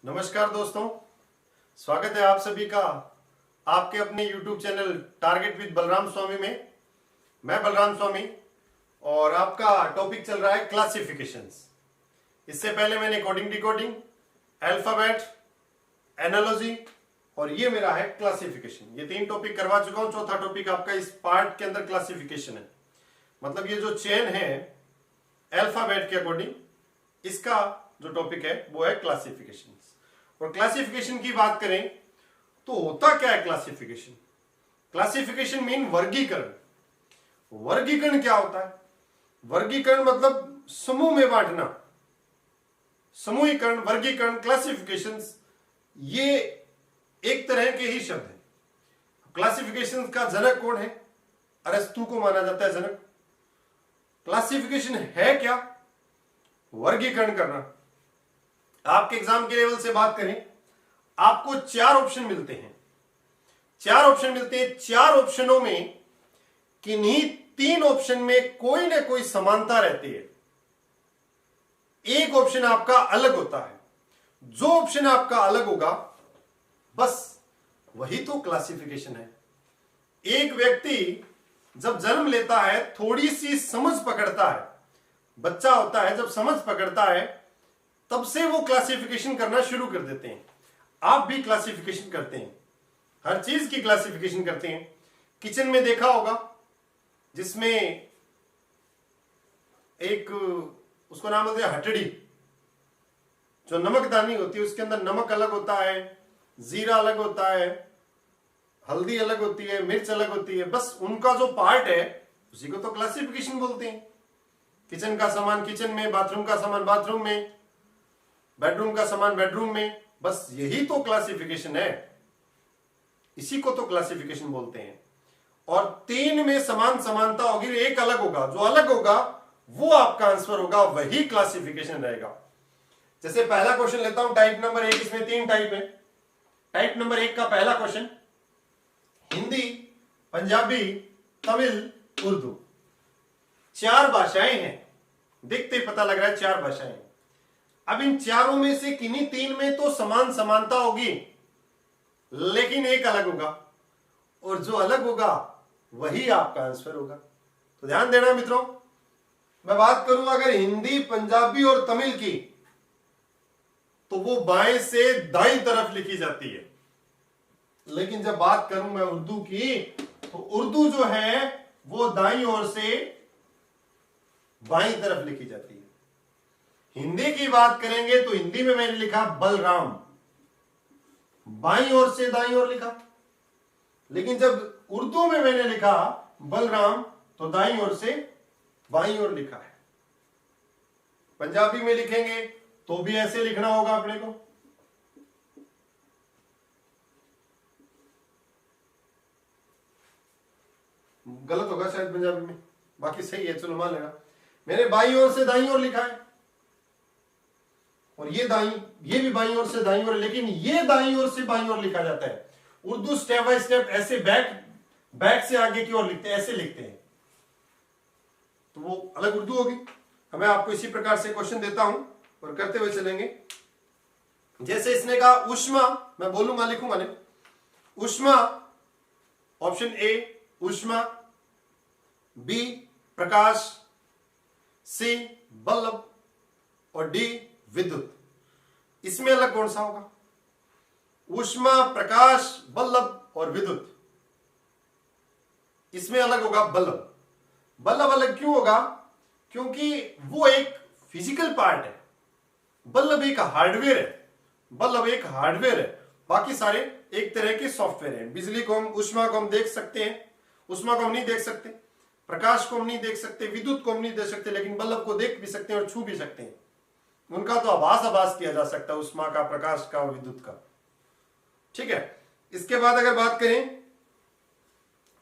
नमस्कार दोस्तों, स्वागत है आप सभी का आपके अपने YouTube channel target with Balram Swami में। मैं बलराम स्वामी और आपका टॉपिक चल रहा है क्लासिफिकेशंस। इससे पहले मैंने कोडिंग, डिकोडिंग, अल्फाबेट, एनालॉजी और ये मेरा है क्लासिफिकेशन। ये 3 टॉपिक करवा चुका हूं। चौथा टॉपिक आपका इस पार्ट के अंदर क्लासिफिकेशन है। मतलब ये जो चेन है अल्फाबेट के अकॉर्डिंग, इसका जो टॉपिक है वो है क्लासिफिकेशन। और क्लासिफिकेशन की बात करें तो होता क्या है क्लासिफिकेशन? क्लासिफिकेशन मीन वर्गीकरण। वर्गीकरण क्या होता है? वर्गीकरण मतलब समूह में बांटना। समूहीकरण, वर्गीकरण, क्लासिफिकेशन ये एक तरह के ही शब्द हैं। क्लासिफिकेशन का जनक कौन है? अरस्तु को माना जाता है जनक। क्लासिफिकेशन है क्या? वर्गीकरण करना। आपके एग्जाम के लेवल से बात करें, आपको 4 ऑप्शन मिलते हैं। 4 ऑप्शन मिलते हैं। 4 ऑप्शनों में किन्हीं 3 ऑप्शन में कोई ना कोई समानता रहती है। एक ऑप्शन आपका अलग होता है। जो ऑप्शन आपका अलग होगा बस वही तो क्लासिफिकेशन है। एक व्यक्ति जब जन्म लेता है, थोड़ी सी समझ पकड़ता है, बच्चा होता है, जब समझ पकड़ता है तब से वो क्लासिफिकेशन करना शुरू कर देते हैं। आप भी क्लासिफिकेशन करते हैं, हर चीज की क्लासिफिकेशन करते हैं। किचन में देखा होगा जिसमें एक उसको नाम होता है हटड़ी। जो नमकदानी होती है उसके अंदर नमक अलग होता है, जीरा अलग होता है, हल्दी अलग होती है, मिर्च अलग होती है। बस उनका जो पार्ट है उसी को तो क्लासिफिकेशन बोलते हैं। किचन का सामान किचन में, बाथरूम का सामान बाथरूम में, बेडरूम का सामान बेडरूम में। बस यही तो क्लासिफिकेशन है। इसी को तो क्लासिफिकेशन बोलते हैं। और 3 में समान समानता होगी, एक अलग होगा। जो अलग होगा वो आपका आंसर होगा, वही क्लासिफिकेशन रहेगा। जैसे पहला क्वेश्चन लेता हूं, टाइप नंबर 1। इसमें 3 टाइप है। टाइप नंबर 1 का पहला क्वेश्चन, हिंदी, पंजाबी, तमिल, उर्दू। 4 भाषाएं हैं। देखते ही पता लग रहा है 4 भाषाएं। अब इन चारों में से किन्हीं 3 में तो समान समानता होगी, लेकिन एक अलग होगा, और जो अलग होगा वही आपका आंसर होगा। तो ध्यान देना मित्रों, मैं बात करूं अगर हिंदी, पंजाबी और तमिल की, तो वो बाएं से दाईं तरफ लिखी जाती है। लेकिन जब बात करूं मैं उर्दू की, तो उर्दू जो है वो दाईं ओर से बाईं तरफ लिखी जाती है। हिंदी की बात करेंगे तो हिंदी में मैंने लिखा बलराम, बाईं ओर से दाईं ओर लिखा। लेकिन जब उर्दू में मैंने लिखा बलराम तो दाईं ओर से बाईं ओर लिखा है। पंजाबी में लिखेंगे तो भी ऐसे लिखना होगा अपने को। गलत होगा शायद पंजाबी में, बाकी सही है, चलो मान लेना। मैंने बाईं ओर से दाईं ओर लिखा है, और ये भी बाईं ओर से दाईं ओर, लेकिन ये दाईं ओर से बाईं ओर लिखा जाता है। उर्दू स्टेप बाय स्टेप ऐसे बैक से आगे की ओर लिखते हैं, ऐसे लिखते हैं, तो वो अलग उर्दू होगी। मैं आपको इसी प्रकार से क्वेश्चन देता हूं और करते हुए चलेंगे। जैसे इसने कहा उष्मा, मैं बोलूंगा लिखूंगा नहीं। उष्मा, ऑप्शन ए उष्मा, बी प्रकाश, सी बल्लभ और डी विद्युत। इसमें अलग कौन सा होगा? उष्मा, प्रकाश, बल्लभ और विद्युत। इसमें अलग होगा बल्लभ। बल्लभ अलग क्यों होगा? क्योंकि वो एक फिजिकल पार्ट है, बल्लभ एक हार्डवेयर है। बल्लभ एक हार्डवेयर है, बाकी सारे एक तरह के सॉफ्टवेयर हैं। बिजली को हम, उष्मा को हम देख सकते हैं, उष्मा को हम नहीं देख सकते। प्रकाश को हम नहीं देख सकते, विद्युत को हम नहीं देख सकते, लेकिन बल्लभ को देख भी सकते हैं और छू भी सकते हैं। उनका तो आभास किया जा सकता है, उष्मा का, प्रकाश का और विद्युत का। ठीक है। इसके बाद अगर बात करें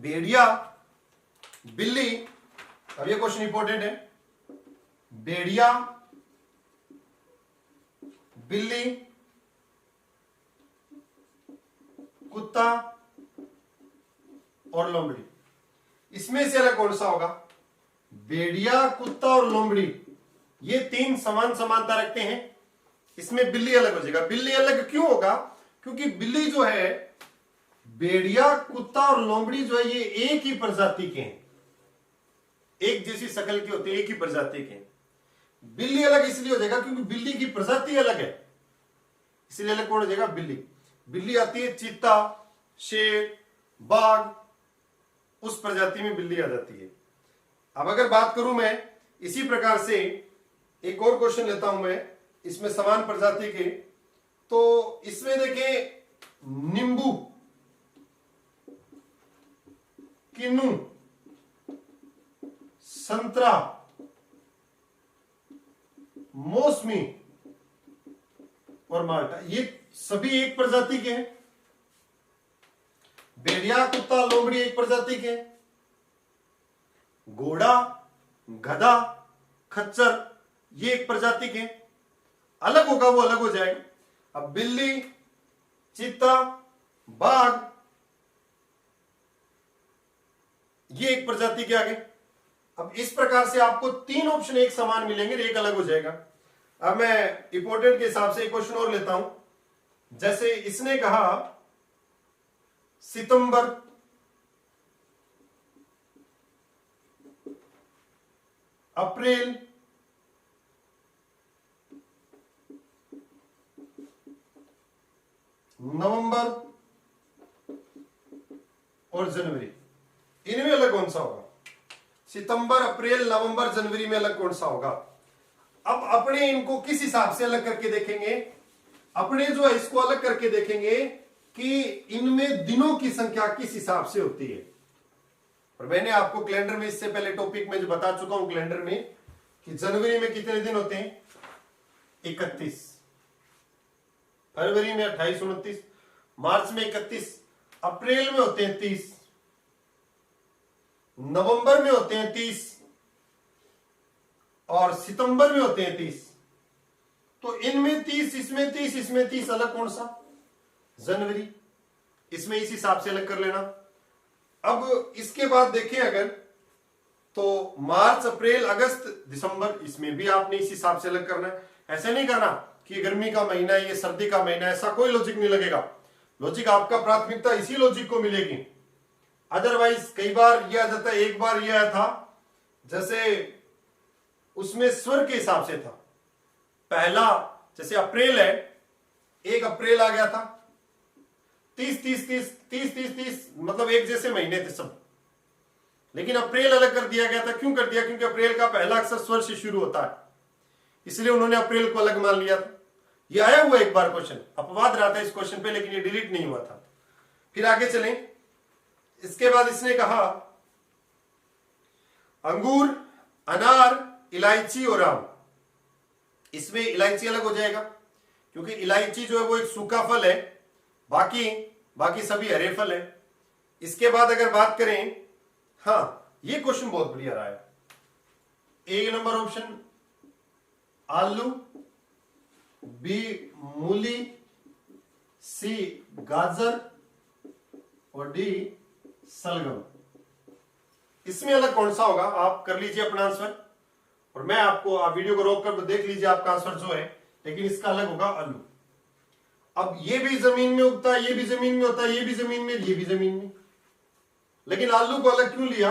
भेड़िया, बिल्ली, अब ये क्वेश्चन इंपॉर्टेंट है। भेड़िया, बिल्ली, कुत्ता और लोमड़ी। इसमें से अलग कौन सा होगा? भेड़िया, कुत्ता और लोमड़ी, ये 3 समान समानता रखते हैं। इसमें बिल्ली अलग हो जाएगा। बिल्ली अलग क्यों होगा? क्योंकि बिल्ली जो है, भेड़िया, कुत्ता और लोमड़ी जो है ये एक ही प्रजाति के हैं, एक जैसी शक्ल के होते हैं, एक ही प्रजाति के। बिल्ली अलग इसलिए हो जाएगा क्योंकि बिल्ली की प्रजाति अलग है, इसलिए अलग कौन हो जाएगा? बिल्ली। बिल्ली आती है चीता, शेर, बाघ, उस प्रजाति में बिल्ली आ जाती है। अब अगर बात करूं मैं इसी प्रकार से एक और क्वेश्चन लेता हूं मैं, इसमें समान प्रजाति के, तो इसमें देखें नींबू, किन्नू, संतरा, मौसमी और माल्टा, ये सभी एक प्रजाति के हैं। भेड़िया, कुत्ता, लोमड़ी एक प्रजाति के हैं। घोड़ा, गधा, खच्चर ये एक प्रजाति के। अलग होगा वो अलग हो जाएगा। अब बिल्ली, चीता, बाघ ये एक प्रजाति के आगे। अब इस प्रकार से आपको 3 ऑप्शन एक समान मिलेंगे, एक अलग हो जाएगा। अब मैं इंपोर्टेंट के हिसाब से एक क्वेश्चन और लेता हूं। जैसे इसने कहा सितंबर, अप्रैल, नवंबर और जनवरी, इनमें अलग कौन सा होगा? सितंबर, अप्रैल, नवंबर, जनवरी में अलग कौन सा होगा? अब अपने इनको किस हिसाब से अलग करके देखेंगे? अपने जो है इसको अलग करके देखेंगे कि इनमें दिनों की संख्या किस हिसाब से होती है। और मैंने आपको कैलेंडर में इससे पहले टॉपिक में जो बता चुका हूं कैलेंडर में कि जनवरी में कितने दिन होते हैं? 31, फरवरी में 28, 29, मार्च में 31, अप्रैल में होते हैं 30, नवंबर में होते हैं 30 और सितंबर में होते हैं 30। तो इनमें 30, इसमें 30, इसमें 30, अलग कौन सा? जनवरी। इसमें इस हिसाब से अलग कर लेना। अब इसके बाद देखें अगर, तो मार्च, अप्रैल, अगस्त, दिसंबर, इसमें भी आपने इस हिसाब से अलग करना है। ऐसे नहीं करना कि गर्मी का महीना है, ये सर्दी का महीना है, ऐसा कोई लॉजिक नहीं लगेगा। लॉजिक आपका प्राथमिकता इसी लॉजिक को मिलेगी। अदरवाइज कई बार ये आ जाता है, एक बार ये आया था जैसे उसमें स्वर के हिसाब से था। पहला जैसे अप्रैल है, 1 अप्रैल आ गया था, 30 30 30 30 30 30, मतलब एक जैसे महीने थे सब। लेकिन अप्रैल अलग कर दिया गया था। क्यों कर दिया? क्योंकि अप्रैल का पहला अक्षर स्वर से शुरू होता है, इसलिए उन्होंने अप्रैल को अलग मान लिया था। ये आया हुआ एक बार क्वेश्चन, अपवाद रहा था इस क्वेश्चन पे, लेकिन ये डिलीट नहीं हुआ था। फिर आगे चलें। इसके बाद इसने कहा अंगूर, अनार, इलायची और आम। इसमें इलायची अलग हो जाएगा क्योंकि इलायची जो है वो एक सूखा फल है, बाकी सभी हरे फल है। इसके बाद अगर बात करें, हाँ ये क्वेश्चन बहुत बढ़िया रहा है। ए नंबर ऑप्शन आलू, बी मूली, सी गाजर और डी सलगम। इसमें अलग कौन सा होगा? आप कर लीजिए अपना आंसर और मैं आपको, आप वीडियो को रोक कर देख लीजिए आपका आंसर जो है, लेकिन इसका अलग होगा आलू। अब ये भी जमीन में उगता है, ये भी जमीन में होता है, ये भी जमीन में, ये भी जमीन में, लेकिन आलू को अलग क्यों लिया?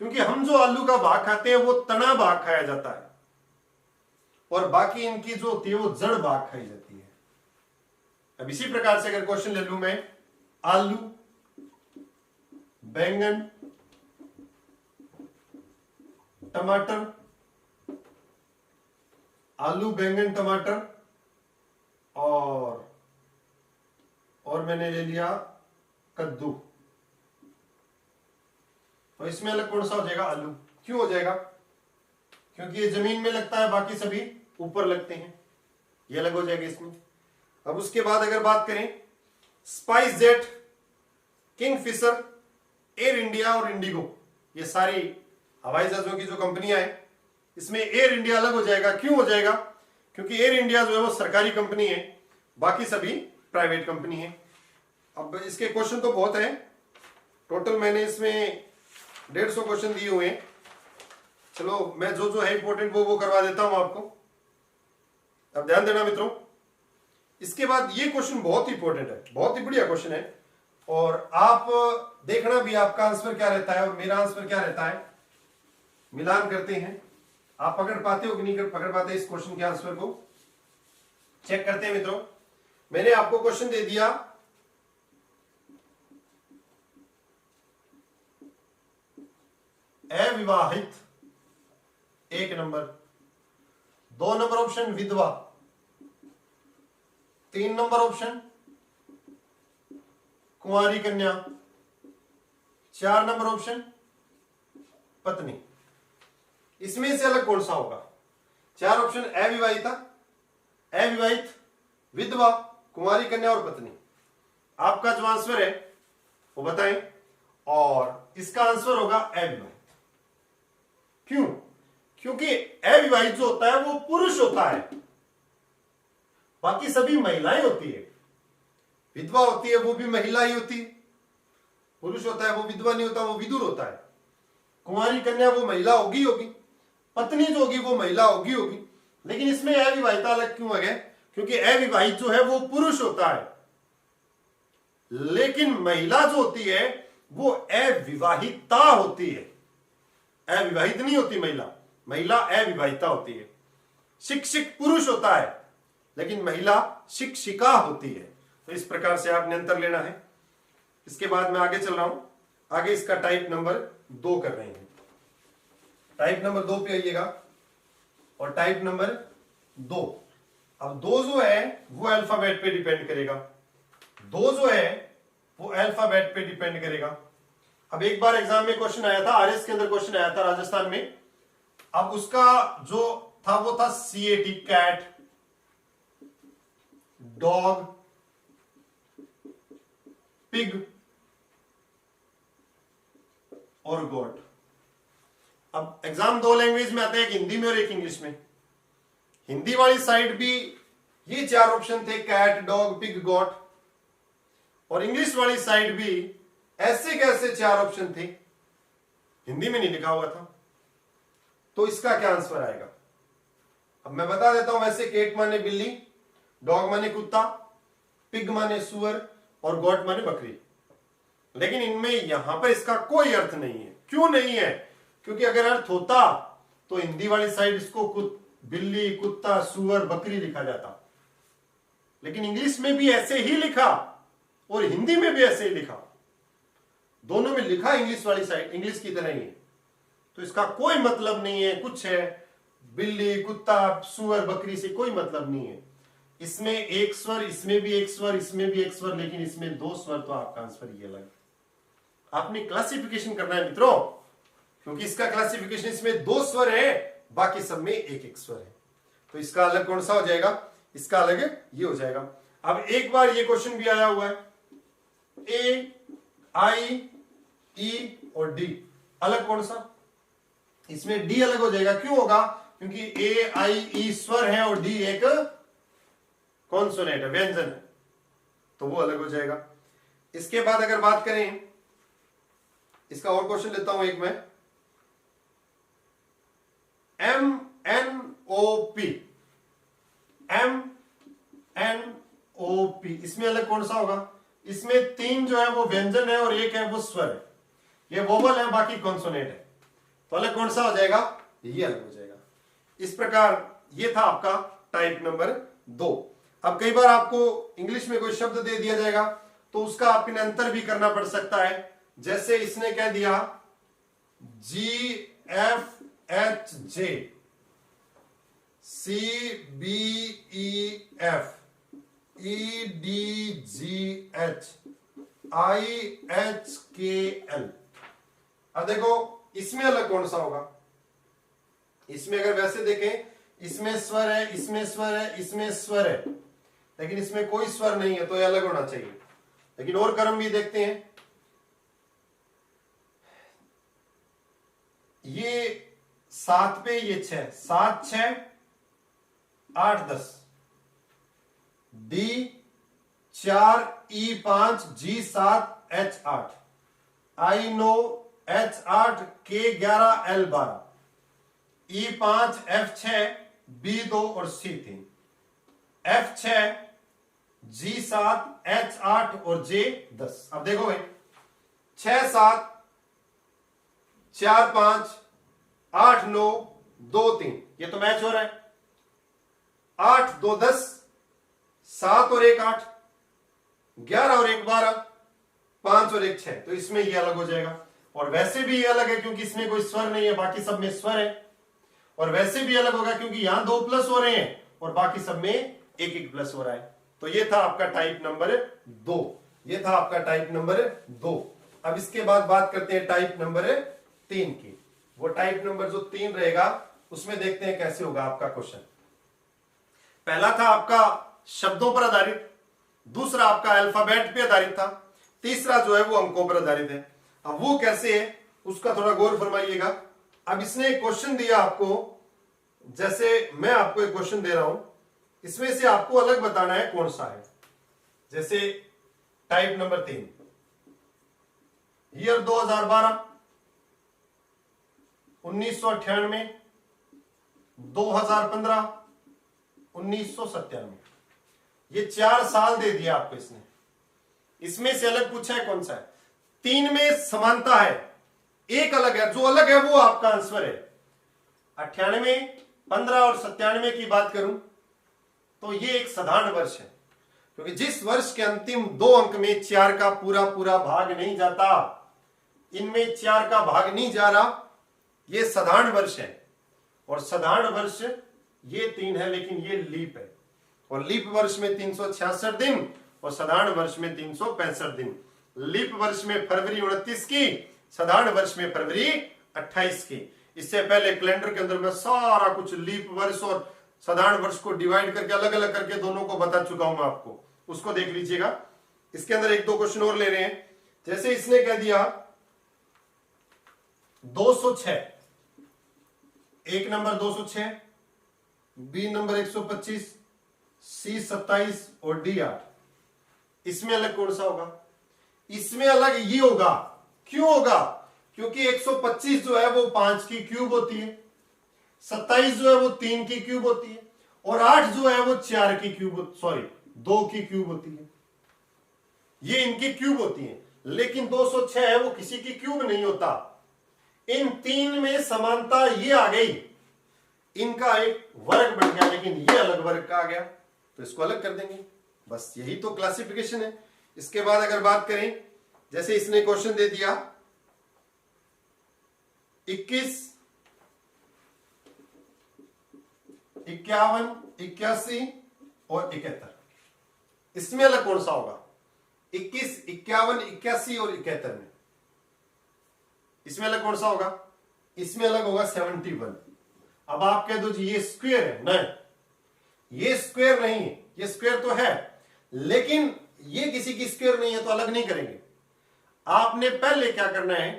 क्योंकि हम जो आलू का भाग खाते हैं वो तना भाग खाया जाता है और बाकी इनकी जो होती है वो जड़ भाग खाई जाती है। अब इसी प्रकार से अगर क्वेश्चन ले लूं मैं, आलू, बैंगन, टमाटर, आलू, बैंगन, टमाटर और मैंने ले लिया कद्दू, तो इसमें अलग कौन सा हो जाएगा? आलू। क्यों हो जाएगा? क्योंकि ये जमीन में लगता है, बाकी सभी ऊपर लगते हैं, ये अलग हो जाएगा इसमें। अब उसके बाद अगर बात करें, spice jet, Kingfisher, air India और इंडिगो, ये सारी हवाई जहाजों की जो कंपनियां हैं, इसमें एयर इंडिया अलग हो जाएगा। क्यों हो जाएगा? क्योंकि एयर इंडिया जो है वो सरकारी कंपनी है, बाकी सभी प्राइवेट कंपनी है। अब इसके क्वेश्चन तो बहुत है, टोटल मैंने इसमें 150 क्वेश्चन दिए हुए हैं। चलो मैं जो जो है इंपॉर्टेंट वो करवा देता हूं आपको। अब ध्यान देना मित्रों, इसके बाद ये क्वेश्चन बहुत ही इंपॉर्टेंट है, बहुत ही बढ़िया क्वेश्चन है, और आप देखना भी आपका आंसर क्या रहता है और मेरा आंसर क्या रहता है, मिलान करते हैं। आप पकड़ पाते हो कि नहीं पकड़ पाते इस क्वेश्चन के आंसर को, चेक करते हैं मित्रों। मैंने आपको क्वेश्चन दे दिया, अविवाहित 1 नंबर, 2 नंबर ऑप्शन विधवा, 3 नंबर ऑप्शन कुंवारी कन्या, 4 नंबर ऑप्शन पत्नी। इसमें से अलग कौन सा होगा? 4 ऑप्शन अविवाहिता, अविवाहित, विधवा, कुंवारी कन्या और पत्नी। आपका जो आंसर है वो बताएं, और इसका आंसर होगा अविवाहित। क्यों? क्योंकि अविवाहित जो होता है वो पुरुष होता है, बाकी सभी महिलाएं होती है। विधवा होती है वो भी महिला ही होती है, पुरुष होता है वो विधवा नहीं होता, वो विदुर होता है। कुंवारी कन्या वो महिला होगी, पत्नी जो होगी वो महिला होगी। लेकिन इसमें अविवाहिता अलग क्यों है? क्योंकि अविवाहित जो है वो पुरुष होता है, लेकिन महिला जो होती है वो अविवाहिता होती है, अविवाहित नहीं होती महिला, महिला अविवाहिता होती है। शिक्षक पुरुष होता है, लेकिन महिला शिक्षिका होती है। तो इस प्रकार से आपने अंतर लेना है। इसके बाद मैं आगे चल रहा हूं, आगे इसका टाइप नंबर 2 कर रहे हैं। टाइप नंबर 2 पे आइएगा, और टाइप नंबर 2, अब 2 जो है वो अल्फाबेट पे डिपेंड करेगा, 2 जो है वो अल्फाबेट पे डिपेंड करेगा। अब एक बार एग्जाम में क्वेश्चन आया था, आरएस के अंदर क्वेश्चन आया था राजस्थान में, अब उसका जो था वो था CAT, कैट, डॉग, पिग और गोट। अब एग्जाम 2 लैंग्वेज में आते हैं, एक हिंदी में और एक इंग्लिश में। हिंदी वाली साइड भी ये 4 ऑप्शन थे, कैट, डॉग, पिग, गॉट, और इंग्लिश वाली साइड भी ऐसे कैसे 4 ऑप्शन थे, हिंदी में नहीं लिखा हुआ था। तो इसका क्या आंसर आएगा? अब मैं बता देता हूं। वैसे कैट माने बिल्ली, डॉग माने कुत्ता, पिग माने सुअर और गॉट माने बकरी, लेकिन इनमें यहां पर इसका कोई अर्थ नहीं है। क्यों नहीं है? क्योंकि अगर अर्थ होता तो हिंदी वाली साइड इसको बिल्ली, कुत्ता, सुअर, बकरी लिखा जाता, लेकिन इंग्लिश में भी ऐसे ही लिखा और हिंदी में भी ऐसे ही लिखा, दोनों में लिखा इंग्लिश वाली साइड इंग्लिश की तरह ही है। तो इसका कोई मतलब नहीं है कुछ है बिल्ली, कुत्ता, सुअर, बकरी से कोई मतलब नहीं है। इसमें एक स्वर, इसमें भी एक स्वर, इसमें भी एक स्वर, लेकिन इसमें 2 स्वर, तो आपका आंसर ये अलग। आपने क्लासिफिकेशन करना है मित्रों, क्योंकि इसका क्लासिफिकेशन इसमें 2 स्वर है, बाकी सब में एक एक स्वर है। तो इसका अलग कौन सा हो जाएगा? इसका अलग ये हो जाएगा। अब एक बार ये क्वेश्चन भी आया हुआ है, ए, आई, ई और डी, अलग कौन सा? इसमें डी अलग हो जाएगा। क्यों होगा? क्योंकि ए, आई, ई स्वर है और डी एक कॉन्सोनेंट है, व्यंजन है, तो वो अलग हो जाएगा। इसके बाद अगर बात करें, इसका और क्वेश्चन लेता हूं एक मैं, MNOP, MNOP, इसमें अलग कौन सा होगा? इसमें 3 जो है वो व्यंजन है और 1 है वो स्वर है, ये वोवल है, बाकी कॉन्सोनेंट है, तो अलग कौन सा हो जाएगा? ये अलग हो जाएगा। इस प्रकार ये था आपका टाइप नंबर 2। अब कई बार आपको इंग्लिश में कोई शब्द दे दिया जाएगा तो उसका आपने अंतर भी करना पड़ सकता है। जैसे इसने कह दिया GFHJ, CBEF, EDGH, IHKL। अब देखो इसमें अलग कौन सा होगा? इसमें अगर वैसे देखें, इसमें स्वर है, इसमें स्वर है, इसमें स्वर है, लेकिन इसमें कोई स्वर नहीं है, तो ये अलग होना चाहिए। लेकिन और क्रम भी देखते हैं, ये 7 पे ये 6, 7, 6, 8, 10, D 4, E 5, G 7, H 8, I 9, H 8, K 11, L 12, E 5, F 6, B 2 और C 3। F6, G7, H8 और J10। अब देखो भाई 6 7 4 5 8 9 2 3, ये तो मैच हो रहा है। 8 2 10, 7 और 1 8, 11 और 1 12, 5 और 1 6, तो इसमें ये अलग हो जाएगा। और वैसे भी ये अलग है क्योंकि इसमें कोई स्वर नहीं है, बाकी सब में स्वर है। और वैसे भी अलग होगा क्योंकि यहां 2 प्लस हो रहे हैं और बाकी सब में 1 1 प्लस हो रहा है। तो ये था आपका टाइप नंबर 2, ये था आपका टाइप नंबर 2। अब इसके बाद बात करते हैं टाइप नंबर 3 की। वो टाइप नंबर जो 3 रहेगा उसमें देखते हैं कैसे होगा आपका क्वेश्चन। पहला था आपका शब्दों पर आधारित, दूसरा आपका अल्फाबेट पे आधारित था, तीसरा जो है वो अंकों पर आधारित है। अब वो कैसे है उसका थोड़ा गौर फरमाइएगा। अब इसने एक क्वेश्चन दिया आपको, जैसे मैं आपको एक क्वेश्चन दे रहा हूं, इसमें से आपको अलग बताना है कौन सा है। जैसे टाइप नंबर 3, ईयर 2012, 1998, 2015, 1997, ये 4 साल दे दिया आपको इसने। इसमें से अलग पूछा है कौन सा है। 3 में समानता है, एक अलग है, जो अलग है वो आपका आंसर है। 98, 15 और 97 की बात करूं तो ये एक साधारण वर्ष है, क्योंकि जिस वर्ष के अंतिम 2 अंक में 4 का पूरा पूरा भाग नहीं जाता, इनमें 4 का भाग नहीं जा रहा, ये साधारण वर्ष है। और साधारण वर्ष ये 3 है, लेकिन ये लीप है। और लीप वर्ष में 366 दिन और साधारण वर्ष में 365 दिन। लीप वर्ष में फरवरी 29 की, साधारण वर्ष में फरवरी 28 की। इससे पहले कैलेंडर के अंदर मैं सारा कुछ लीप वर्ष और साधारण वर्ष को डिवाइड करके अलग अलग करके दोनों को बता चुका हूं मैं आपको, उसको देख लीजिएगा। इसके अंदर 1 2 क्वेश्चन और ले रहे हैं। जैसे इसने कह दिया 206, एक नंबर 206, बी नंबर 125, सी 27 और डी 8। इसमें अलग कौन सा होगा? इसमें अलग ये होगा। क्यों होगा? क्योंकि 125 जो है वो 5 की क्यूब होती है, 27 जो है वो 3 की क्यूब होती है, और 8 जो है वो 4 की क्यूब, सॉरी 2 की क्यूब होती है। ये इनकी क्यूब होती है, लेकिन 206 है वो किसी की क्यूब नहीं होता। इन 3 में समानता ये आ गई, इनका एक वर्ग बन गया, लेकिन ये अलग वर्ग का आ गया, तो इसको अलग कर देंगे। बस यही तो क्लासिफिकेशन है। इसके बाद अगर बात करें, जैसे इसने क्वेश्चन दे दिया 21, 51, 81 और 71, इसमें अलग कौन सा होगा? 21, 51, 81 और 71 में इसमें अलग कौन सा होगा? इसमें अलग होगा 71। अब आप कह दो जी ये स्क्वायर है, नहीं ये स्क्वायर नहीं है, ये स्क्वायर तो है लेकिन ये किसी की स्क्वायर नहीं है, तो अलग नहीं करेंगे। आपने पहले क्या करना है,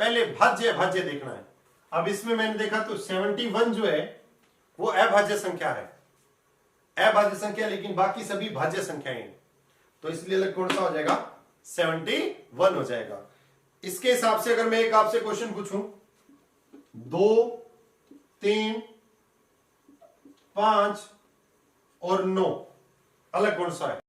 पहले भाज्य भाज्य देखना है। अब इसमें मैंने देखा तो 71 जो है वो अभाज्य संख्या है, अभाज्य संख्या, लेकिन बाकी सभी भाज्य संख्याएं हैं, तो इसलिए अलग कौन सा हो जाएगा? 71 हो जाएगा। इसके हिसाब से अगर मैं एक आपसे क्वेश्चन पूछूं, 2, 3, 5 और 9 अलग कौन सा है?